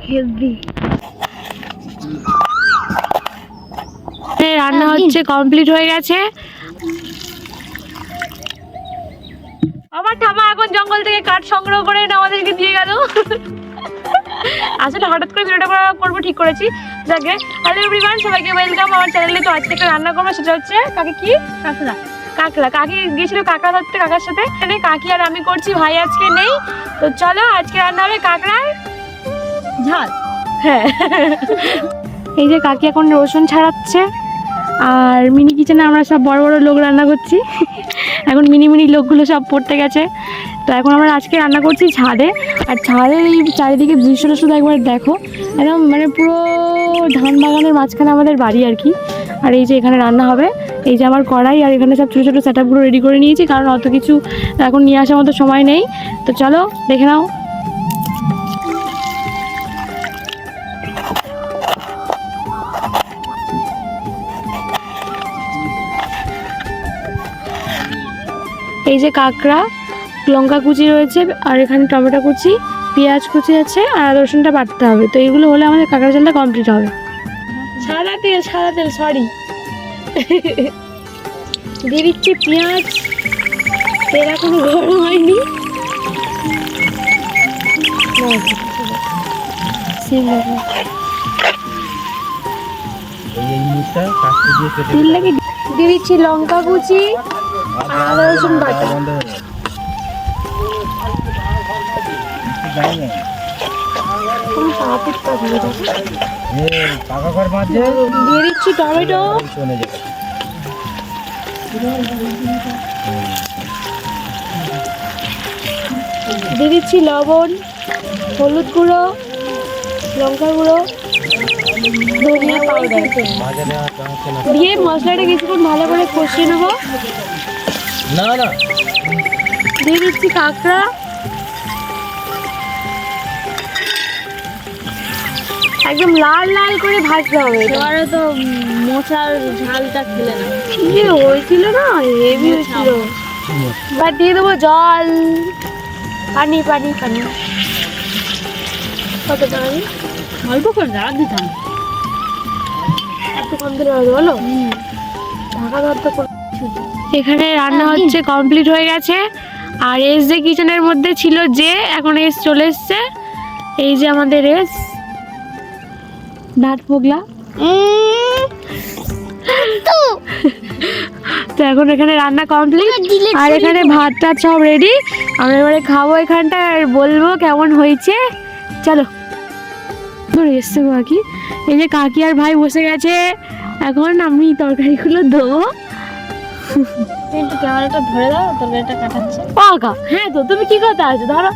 Heavy রান্না হচ্ছে, complete হয়ে গেছে। আমার ঠামা এখন জঙ্গল থেকে কাঠ সংগ্রহ করে আমাদেরকে দিয়ে গেল। আসলে হঠাৎ করে ভিডিওটা করবো ঠিক করেছি। যাকে হ্যালো এভরিওয়ান, সবাইকে ওয়েলকাম আমার চ্যানেলে। তো আজকে একটা রান্না করবো, সেটা হচ্ছে কি কাঁকড়া। কাকি গিয়েছিল কাঁকড়া ধরতে কাকার সাথে, এখানে কাকি আর আমি করছি, ভাই আজকে নেই। তো চলো আজকে রান্না হবে কাঁকড়ার ঝাল। হ্যাঁ, এই যে কাকি এখন রসুন ছাড়াচ্ছে, আর মিনি কিচেনে আমরা সব বড় বড় লোক রান্না করছি। এখন মিনি মিনি লোকগুলো সব পড়তে গেছে। তো এখন আমরা আজকে রান্না করছি ছাদে। আর ছাদের এই চারিদিকে দৃশ্যটা শুধু একবার দেখো, একদম মানে পুরো ধান বাগানের মাঝখানে আমাদের বাড়ি আর কি। আর এই যে এখানে রান্না হবে, এই যে আমার কড়াই, আর এখানে সব ছোটো ছোটো সেট আপগুলো রেডি করে নিয়েছি, কারণ অত কিছু এখন নিয়ে আসার মতো সময় নেই। তো চলো দেখে নাও। এই যে কাঁকড়া, লঙ্কা কুচি রয়েছে, আর এখানে টমেটো কুচি, পেঁয়াজ কুচি আছে, আর রসুনটা বাটতে হবে। তো এগুলো হলে আমাদের কাঁকড়া ঝালটা কমপ্লিট হবে। সাদা তেল সরি, দিয়ে দিচ্ছি পেঁয়াজ। তেল এখনো গরম হয়নি। দিয়ে দিচ্ছি লঙ্কা কুচি আর রসুন বাটা। দিয়ে দিচ্ছি টমেটো, দিয়ে দিচ্ছি লবণ, হলুদ গুঁড়ো, লঙ্কার গুঁড়ো, ধনিয়া পাউডার দিয়ে মশলাটা কিছুক্ষণ ভালো করে কষিয়ে নেবো। দিয়ে দিচ্ছি কাঁকড়া, একদম লাল লাল করে ভাজতে হবে। এবারে তো মোচার ঝালটা খেলে না, কি হয়েছিল না, হেভি হয়েছিল। এবার দিয়ে দেবো জল, পানি পানি পানি। কতটা পানি? অল্প করে রাখ দিতাম, একটু কম দিলে হবে, বলো। ঢাকা ধরতে। এখানে রান্না হচ্ছে, কমপ্লিট হয়ে গেছে। আর এস যে কিচেনের মধ্যে ছিল, যে এখন এস চলে এসছে। এই যে আমাদের এস দাঁত পোগলা। তো এখন এখানে রান্না কমপ্লিট, আর এখানে ভাত টাত সব রেডি। আমরা এবারে খাবো এখানটা, আর বলবো কেমন হয়েছে। চলো এসছে কাকি, এই যে কাকি আর ভাই বসে গেছে। এখন আমি তরকারিগুলো দেবো। একটু ক্যামেরাটা ধরে দাও, তরকারিটা কাটাচ্ছে। পাকা হ্যাঁ, তো তুমি কি কথা আছে ধরো।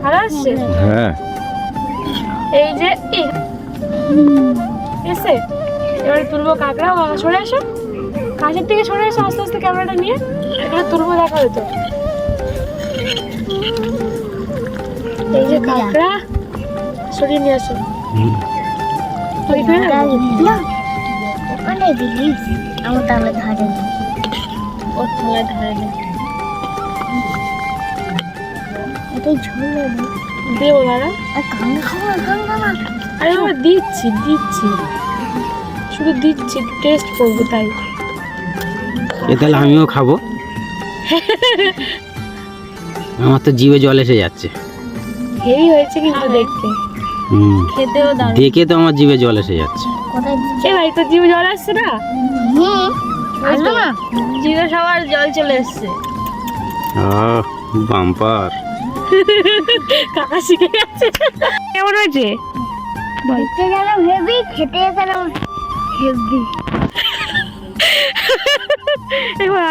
ভালো আসছে। হ্যাঁ, এই যে এসে এবারে তুলবো কাঁকড়া। সরে আসো, কাছের থেকে সরে আসো, আস্তে আস্তে ক্যামেরাটা নিয়ে এবারে তুলবো, দেখা হতো। এই যে কাঁকড়া, সরিয়ে নিয়ে আসো। ওখানে দিলিস আমার তালে ধারে, ওর তালে ধারে নেই, এটাই ঝোল দেবো দাদা। আর কাঙ্গা খাওয়া কাঙ্গা। আরে আমরা দিচ্ছি শুধু দিচ্ছি, টেস্ট করবো তাই। তাহলে আমিও খাবো। আমার তো জিভে জল এসে যাচ্ছে। হেভি হয়েছে কিন্তু দেখতে, খেতেও দারুণ। দেখে তো আমার জিভে জল এসে যাচ্ছে। এ ভাই, তোর জিভে জল আসছে না? আসলো না, জিভে সবার জল চলে এসছে। বাম্পার। কাকা শিখে গেছে। কেমন হয়েছে দেখতে গেলাম হেভি, খেতে গেলাম হেভি।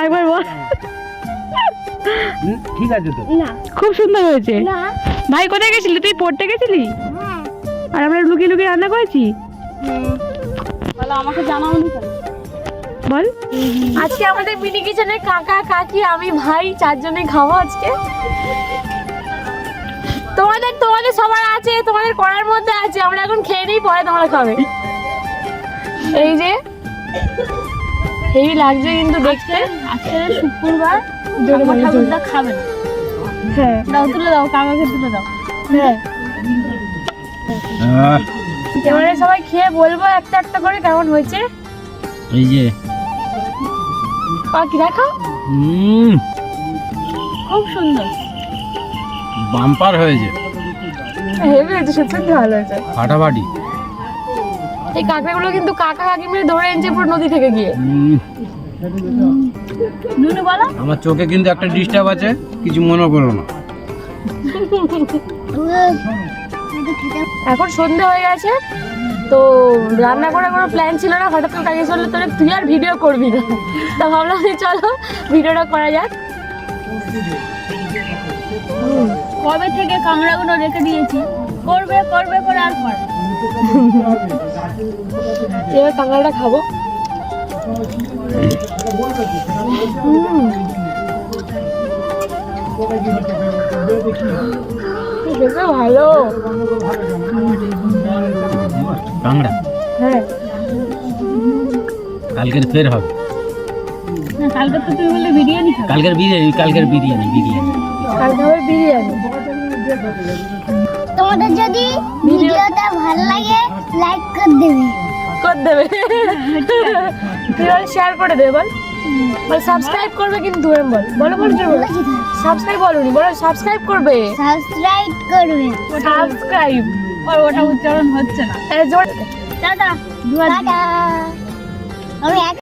একবার বল। ঠিক আছে তো, না খুব সুন্দর হয়েছে। না, ভাই কোথায় গেছিলি? তুই পড়তে গেছিলি, আর আমরা লুকিয়ে লুকিয়ে রান্না করেছি। বলো আমাকে জানাওনি কেন? বল। আজকে আমাদের মিনি কিচেনে কাকা কাকি আমি ভাই চারজনে খাবো আজকে। তোমাদের সবার আছে, তোমাদের করার মধ্যে আছে। আমরা এখন খেয়ে নিই, পরে তোমরা খাবে। এই যে হেভি লাগছে কিন্তু দেখতে। আজকে শুক্রবার, ঠাকুরদা খাবে না। হ্যাঁ দাও তুলে দাও, কাকাকে তুলে দাও। হ্যাঁ এবারে সবাই খেয়ে বলবো একটা একটা করে কেমন হয়েছে। এই যে পাখি দেখো খুব সুন্দর। বাম্পার হয়েছে, হেভি হয়েছে, সত্যি ভালো হয়েছে। ফাটাফাটি। এই কাঁকড়াগুলো কিন্তু কাকা কাকি মিলে ধরে এনেছে পুরো নদী থেকে গিয়ে। নুনু বলো। আমার চোখে কিন্তু একটা ডিস্টার্ব আছে, কিছু মনে করো না। এখন সন্ধে হয়ে গেছে, তো রান্না করার কোনো প্ল্যান ছিল না। হঠাৎ করে কাকে চললো তোরা তুই আর ভিডিও করবি না, তা ভাবলাম যে চলো ভিডিওটা করা যাক। কবে থেকে কাঁকড়াগুলো রেখে দিয়েছি, করবে করবে করে আর করে। এবার কাঁকড়াটা খাবো। দেখো ভালো। কাঁকড়া হ্যাঁ কালকের ফের হবে। না, কালকে তো তুমি বললে বিরিয়ানি খাবে। কালকের বিরিয়ানি কালকে হবে বিরিয়ানি। তোমাদের যদি ভিডিওটা ভালো লাগে লাইক করে দেবে। করে দেবে, তুই বল শেয়ার করে দেবে, বল বল সাবস্ক্রাইব করবে কিন্তু বল বলো বল কি বলো, সাবস্ক্রাইব বলুনি, বলো সাবস্ক্রাইব করবে, সাবস্ক্রাইব করবে। সাবস্ক্রাইব। আর ওটা উচ্চারণ হচ্ছে না। জোর টাটা। টাটা। আমি